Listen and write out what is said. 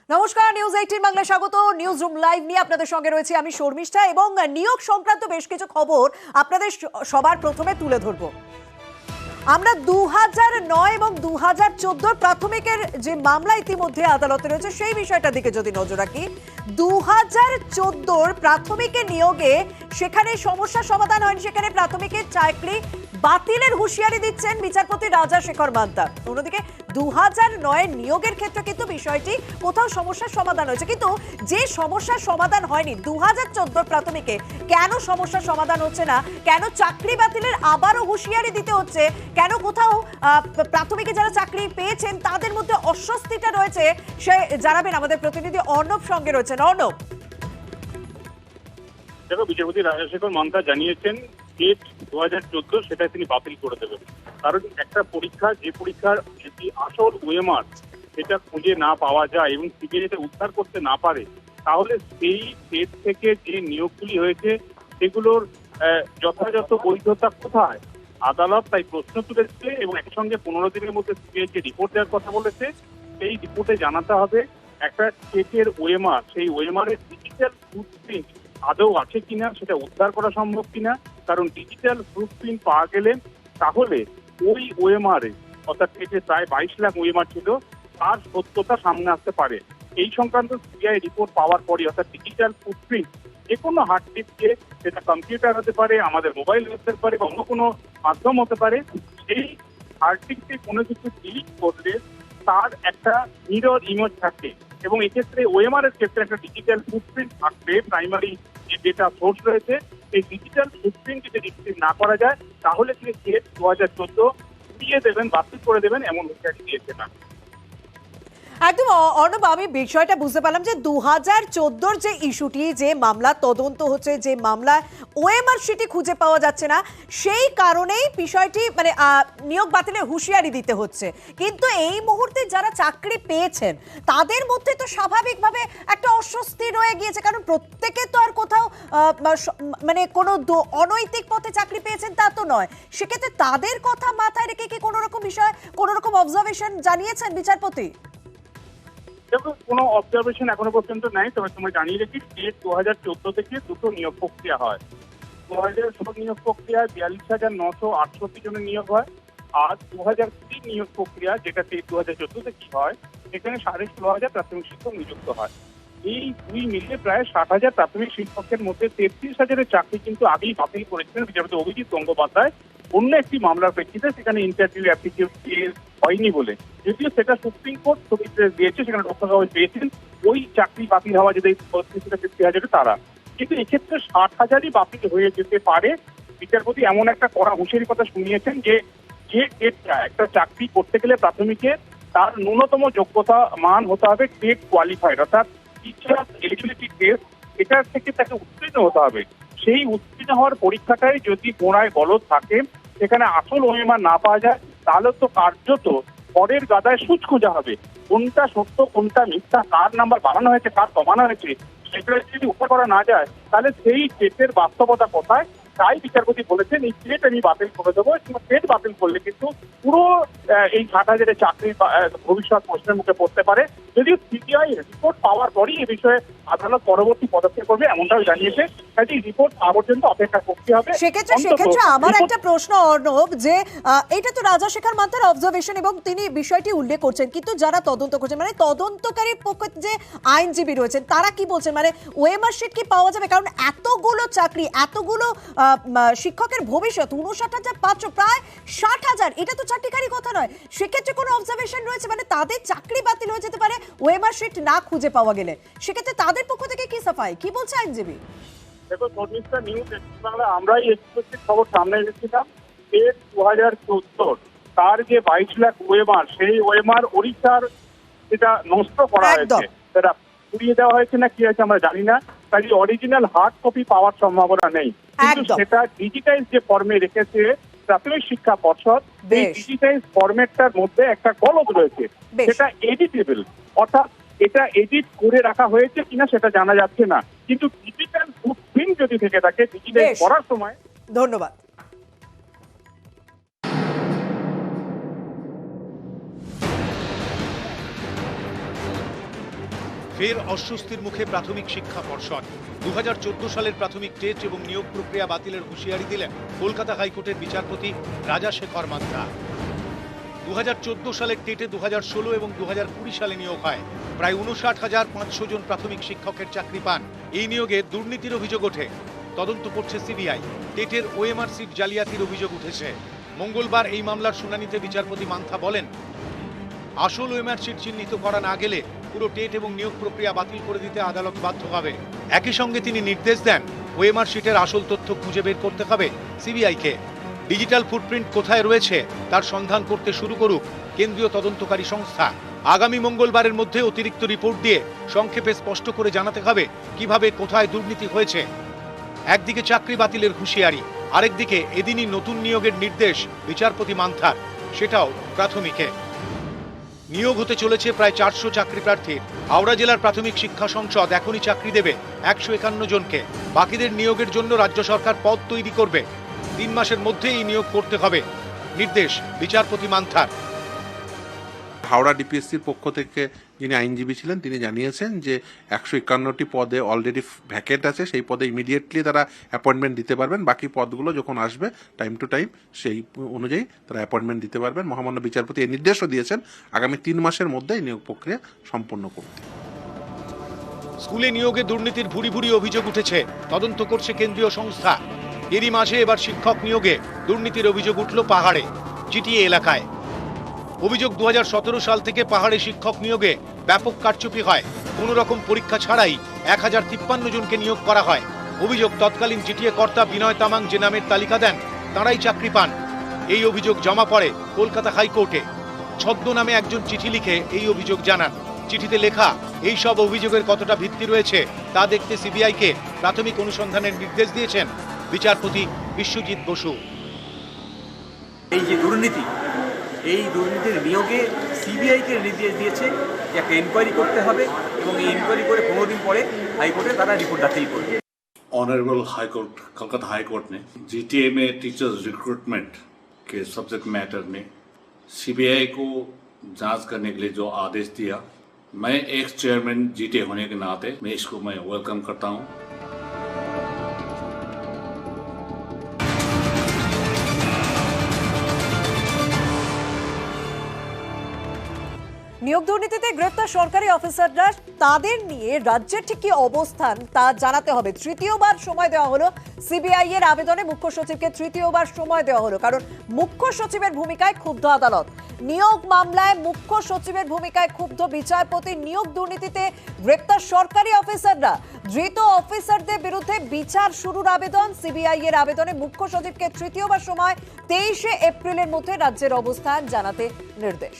নমস্কার, নিউজ 18 বাংলায় স্বাগত। নিউজ রুম লাইভ নিয়ে আপনাদের সঙ্গে রয়েছে আমি শর্মিষ্ঠা এবং নিয়োগ সংক্রান্ত বেশ কিছু খবর আপনাদের সবার প্রথমে তুলে ধরবো। আমরা 2009 এবং 2014 প্রাথমিকের যে মামলা ইতিমধ্যে আদালতে রয়েছে সেই বিষয়টার দিকে যদি নজর রাখি, 2014 প্রাথমিকের নিয়োগে সেখানে সমস্যার সমাধান হয়নি, সেখানে প্রাথমিকের চাকরি বাতিলের হুঁশিয়ারি দিচ্ছেন বিচারপতি রাজাশেখর মান্তা। অন্যদিকে 2009 নিয়োগের ক্ষেত্রে কিন্তু বিষয়টি কোথাও সমস্যার সমাধান হয়েছে, কিন্তু যে সমস্যার সমাধান হয়নি 2014 প্রাথমিকে কেন সমস্যার সমাধান হচ্ছে না, কেন চাকরি বাতিলের আবারও হুঁশিয়ারি দিতে হচ্ছে, কেন কোথাও প্রাথমিকে যারা চাকরি পেয়েছেন তাদের মধ্যে অস্বস্তিটা রয়েছে, সে জানাবেন আমাদের প্রতিনিধি অর্ণব সঙ্গে রয়েছেন। অর্ণব, দেখো, বিচারপতি রাজাশেখর মান্তা জানিয়েছেন টেট 2014 সেটা তিনি বাতিল করে দেবেন। কারণ একটা পরীক্ষা, যে পরীক্ষার যদি আসল ওএমআর সেটা খুঁজে না পাওয়া যায় এবং সিবিআইতে উদ্ধার করতে না পারে, তাহলে সেই টেট থেকে যে নিয়োগগুলি হয়েছে সেগুলোর যথাযথ বৈধতা কোথায়? আদালত তাই প্রশ্ন তুলেছে এবং একসঙ্গে 15 দিনের মধ্যে সিবিআইকে রিপোর্ট দেওয়ার কথা বলেছে। সেই রিপোর্টে জানাতে হবে একটা টেটের ওএমআর, সেই ওএমআর এর ডিজিটাল ফুটপ্রিন্ট আদৌ আছে কিনা, সেটা উদ্ধার করা সম্ভব কিনা। কারণ ডিজিটাল ফুটপ্রিন্ট পাওয়া গেলে তাহলে ওই ওএমআর অর্থাৎ টেটে প্রায় 22 লাখ ওএমআর ছিল, তার সত্যতা সামনে আসতে পারে। এই সংক্রান্ত সিবিআই রিপোর্ট পাওয়ার পরে অর্থাৎ ডিজিটাল ফুটপ্রিন্ট যে কোনো হার্ড ডিস্কে, সেটা কম্পিউটার হতে পারে, আমাদের মোবাইল হতে পারে বা অন্য কোনো মাধ্যম হতে পারে, সেই হার্ড ডিস্কে কোনো কিছু ডিলিট করলে তার একটা মিরর ইমেজ থাকে এবং এক্ষেত্রে ওএমআর এর ক্ষেত্রে একটা ডিজিটাল ফুটপ্রিন্ট থাকবে। প্রাইমারি যে ডেটা সোর্স রয়েছে এই ডিজিটাল ফুটপ্রিন্ট যদি রিট্রিভ না করা যায় তাহলে তিনি টেট 2014 দিয়ে দেবেন, বাতিল করে দেবেন, এমন হুঁশিয়ারি দিয়েছে না। একদম অর্ণব, আমি বিষয়টা বুঝতে পারলাম যে 2014 যে ইস্যুটি, যে মামলা তদন্ত হচ্ছে, যে মামলা ওএমআর শিটে খুঁজে পাওয়া যাচ্ছে না, সেই কারণেই বিষয়টি মানে নিয়োগ বাতিলের হুঁশিয়ারি দিতে হচ্ছে। কিন্তু এই মুহূর্তে যারা চাকরি পেয়েছেন তাদের মধ্যে তো স্বাভাবিকভাবে একটা অস্বস্তি রয়ে গিয়েছে, কারণ প্রত্যেকে তো আর কোথাও মানে কোনো অনৈতিক পথে চাকরি পেয়েছেন তা তো নয়। সেক্ষেত্রে তাদের কথা মাথায় রেখে কি কোনো রকম বিষয়, কোনো রকম অবজারভেশন জানিয়েছেন বিচারপতি? কোনো অবজারভেশন এখনো পর্যন্ত নাই, তবে তুমি জানিয়ে রেখি টেট 2014 থেকে দুটো নিয়োগ প্রক্রিয়া হয়। 2016 নিয়োগ প্রক্রিয়ায় 42,968 জনের নিয়োগ হয়, আর 2003 নিয়োগ প্রক্রিয়া যেটা টেট 2014 থেকে হয় সেখানে 16,500 প্রাথমিক শিক্ষক নিযুক্ত হয়। এই দুই মিলিয়ে প্রায় 60,000 প্রাথমিক শিক্ষকের মধ্যে 33,000-এর চাকরি কিন্তু আগেই বাতিল করেছিলেন বিচারপতি অভিজিৎ গঙ্গোপাধ্যায় অন্য একটি মামলার প্রেক্ষিতে, সেখানে ইন্টারভিউ অ্যাপ্টিটিউড হয়নি বলে। যদিও সেটা সুপ্রিম কোর্ট স্থগিত দিয়েছে, সেখানে রক্ষা কবচ পেয়েছেন ওই চাকরি বাতিল হওয়া যদি 30,000 তারা, কিন্তু এক্ষেত্রে 60,000-ই বাতিল হয়ে যেতে পারে। বিচারপতি এমন একটা কড়া হুঁশিয়ারির কথা শুনিয়েছেন যে একটা চাকরি করতে গেলে প্রাথমিকে তার ন্যূনতম যোগ্যতা মান হতে হবে টেট কোয়ালিফাইড, অর্থাৎ টিচার এলিজিবিলিটি টেস্ট, এটার থেকে তাকে উত্তীর্ণ হতে হবে। সেই উত্তীর্ণ হওয়ার পরীক্ষাটাই যদি গোড়ায় গলদ থাকে, সেখানে আসল ওএমআর না পাওয়া যায়, তাহলে তো কার্যত পরের গাদায় সুচ খোঁজা হবে। কোনটা সত্য, কোনটা মিথ্যা, কার নাম্বার বাড়ানো হয়েছে, কার কমানো হয়েছে, সেটা যদি উদ্ধার করা না যায় তাহলে সেই টেটের বাস্তবতা কোথায়? তাই বিচারপতি বলেছেন এই টেট আমি বাতিল করে দেবো। টেট বাতিল করলে কিন্তু পুরো এই 60,000-এর চাকরির ভবিষ্যৎ প্রশ্নের মুখে পড়তে পারে। যদিও সিবিআই রিপোর্ট পাওয়ার পরই এ বিষয়ে আদালত পরবর্তী পদক্ষেপ করবে এমনটাও জানিয়েছে। তাই রিপোর্ট পাওয়া পর্যন্ত অপেক্ষা করতে হবে। সেক্ষেত্রে আমার একটা প্রশ্ন অর্ণব, যে এটা তো রাজাশেখর মান্তার অবজারভেশন এবং তিনি বিষয়টি উল্লেখ করছেন, কিন্তু যারা তদন্ত করছেন মানে তদন্তকারীর পক্ষে যে আইনজীবী রয়েছেন তারা কি বলছেন, মানে ওএমআর শিট কি পাওয়া যাবে? কারণ এতগুলো চাকরি, এতগুলো শিক্ষকের ভবিষ্যৎ, 59,500 প্রায় 60,000, এটা তো চাকরিকারী কথা নয়। সেক্ষেত্রে কোনো অবজারভেশন রয়েছে মানে তাদের চাকরি বাতিল হয়ে যেতে পারে ওএমআর শিট না খুঁজে পাওয়া গেলে? সেক্ষেত্রে তাদের পক্ষ থেকে কি সাফাই, কি বলছে আইনজীবী? দেখো শর্মিষ্ঠা, নিউজ 18 বাংলা আমরাই এক্সক্লুসিভ খবর সামনে এনেছিলাম। টেট 2014 তার যে 22 লাখ ওএমআর, সেই ওএমআর ওড়িশার যেটা নষ্ট করা হয়েছে, সেটা পুড়িয়ে দেওয়া হয়েছে না কি হয়েছে আমরা জানি না, তাই অরিজিনাল হার্ড কপি পাওয়ার সম্ভাবনা নেই। কিন্তু সেটা ডিজিটাইজ যে ফর্মে রেখেছে প্রাথমিক শিক্ষা পর্ষদ, এই ডিজিটাইজ ফরম্যাটটার মধ্যে একটা গলদ রয়েছে, সেটা এডিটেবল, অর্থাৎ এটা এডিট করে রাখা হয়েছে কিনা সেটা জানা যাচ্ছে না। কিন্তু ডিজিটাল ফুটপ্রিন্ট যদি থেকে থাকে ডিজিটাইজ করার সময়। ধন্যবাদ। ফের অস্বস্তির মুখে প্রাথমিক শিক্ষা পর্ষদ। 2014 সালের প্রাথমিক টেট এবং নিয়োগ প্রক্রিয়া বাতিলের হুঁশিয়ারি দিলেন কলকাতা হাইকোর্টের বিচারপতি রাজাশেখর মান্থা। 2014 সালের টেটে 2016 এবং 2020 সালে নিয়োগ হয়। প্রায় 59,500 জন প্রাথমিক শিক্ষকের চাকরি পান। এই নিয়োগে দুর্নীতির অভিযোগ ওঠে। তদন্ত করছে সিবিআই। টেটের ওএমআর সিট জালিয়াতির অভিযোগ উঠেছে। মঙ্গলবার এই মামলার শুনানিতে বিচারপতি মান্থা বলেন, আসল ওএমআর সিট চিহ্নিত করা না গেলে পুরো টেট এবং নিয়োগ প্রক্রিয়া বাতিল করে দিতে আদালত বাধ্য হবে। একই সঙ্গে তিনি নির্দেশ দেন, ওএমআর সিটের আসল তথ্য খুঁজে বের করতে হবে সিবিআইকে। ডিজিটাল ফুটপ্রিন্ট কোথায় রয়েছে তার সন্ধান করতে শুরু করুক কেন্দ্রীয় তদন্তকারী সংস্থা। আগামী মঙ্গলবারের মধ্যে অতিরিক্ত রিপোর্ট দিয়ে সংক্ষেপে স্পষ্ট করে জানাতে হবে কিভাবে কোথায় দুর্নীতি হয়েছে। একদিকে চাকরি বাতিলের হুঁশিয়ারি, আরেকদিকে এদিনই নতুন নিয়োগের নির্দেশ বিচারপতি মান্থার, সেটাও প্রাথমিকে। নিয়োগ হতে চলেছে প্রায় 400 চাকরি প্রার্থীর। হাওড়া জেলার প্রাথমিক শিক্ষা সংসদ এখনই চাকরি দেবে 151 জনকে। বাকিদের নিয়োগের জন্য রাজ্য সরকার পদ তৈরি করবে। 3 মাসের মধ্যে এই নিয়োগ করতে হবে, নির্দেশ বিচারপতি মান্থার। হাওড়া ডিপিএসসির পক্ষ থেকে যিনি আইনজীবী ছিলেন তিনি জানিয়েছেন যে 151টি পদে অলরেডি ভ্যাকেন্ট আছে, সেই পদে ইমিডিয়েটলি তারা অ্যাপয়েন্টমেন্ট দিতে পারবেন। বাকি পদগুলো যখন আসবে টাইম টু টাইম সেই অনুযায়ী তারা অ্যাপয়েন্টমেন্ট দিতে পারবেন। মহামান্য বিচারপতি এই নির্দেশও দিয়েছেন আগামী 3 মাসের মধ্যে এই নিয়োগ প্রক্রিয়া সম্পন্ন করতে। স্কুলে নিয়োগে দুর্নীতির ভুরি ভুরি অভিযোগ উঠেছে, তদন্ত করছে কেন্দ্রীয় সংস্থা। এরই মাঝে এবার শিক্ষক নিয়োগে দুর্নীতির অভিযোগ উঠল পাহাড়ে, জিটিএ এলাকায়। অভিযোগ 2017 সাল থেকে পাহাড়ে শিক্ষক নিয়োগে ব্যাপক কারচুপি হয়। কোনো রকম পরীক্ষা ছাড়াই 1053 জনকে নিয়োগ করা হয়। অভিযোগ, তৎকালীন জিটিএ কর্তা বিনয় তামাং যে নামের তালিকা দেন তাঁরাই চাকরি পান। এই অভিযোগ জমা পড়ে কলকাতা হাইকোর্টে। ছদ্মনামে একজন চিঠি লিখে এই অভিযোগ জানান। চিঠিতে লেখা এই সব অভিযোগের কতটা ভিত্তি রয়েছে তা দেখতে সিবিআইকে প্রাথমিক অনুসন্ধানের নির্দেশ দিয়েছেন বিচারপতি বিশ্বজিৎ বসু। এই যে দুর্নীতি, এই দুর্নীতির নিয়োগে সিবিআইকে নির্দেশ দিয়েছে যে একটা এনকোয়ারি করতে হবে এবং এই এনকোয়ারি করে 15 দিন পরে হাইকোর্টে তারা রিপোর্ট দাখিল করবে। Honourable high court Calcutta high court ने जीटीए में टीचर्स रिक्रूटमेंट के सब्जेक्ट मैटर में सीबीआई को जांच करने के लिए जो आदेश दिया, मैं एक्स चेयरमैन जीटीए होने के नाते मैं इसको वेलकम करता हूं। নিয়োগ দুর্নীতিতে গ্রেপ্তার সরকারি অফিসাররা তাদের নিয়ে রাজ্যের ঠিক কি অবস্থান তা জানাতে হবে। তৃতীয়বার সময় দেওয়া হলো সিবিআই এর আবেদনে, মুখ্য সচিবকে তৃতীয়বার সময় দেওয়া হলো, কারণ মুখ্য সচিবের ভূমিকায় ক্ষুব্ধ আদালত। নিয়োগ মামলায় মুখ্য সচিবের ভূমিকায় ক্ষুব্ধ বিচারপতি। নিয়োগ দুর্নীতিতে গ্রেপ্তার সরকারি অফিসাররা, ধৃত অফিসারদের বিরুদ্ধে বিচার শুরুর আবেদন। সিবিআই এর আবেদনে মুখ্য সচিবকে তৃতীয়বার সময় 23 এপ্রিলের মধ্যে রাজ্যের অবস্থান জানাতে নির্দেশ।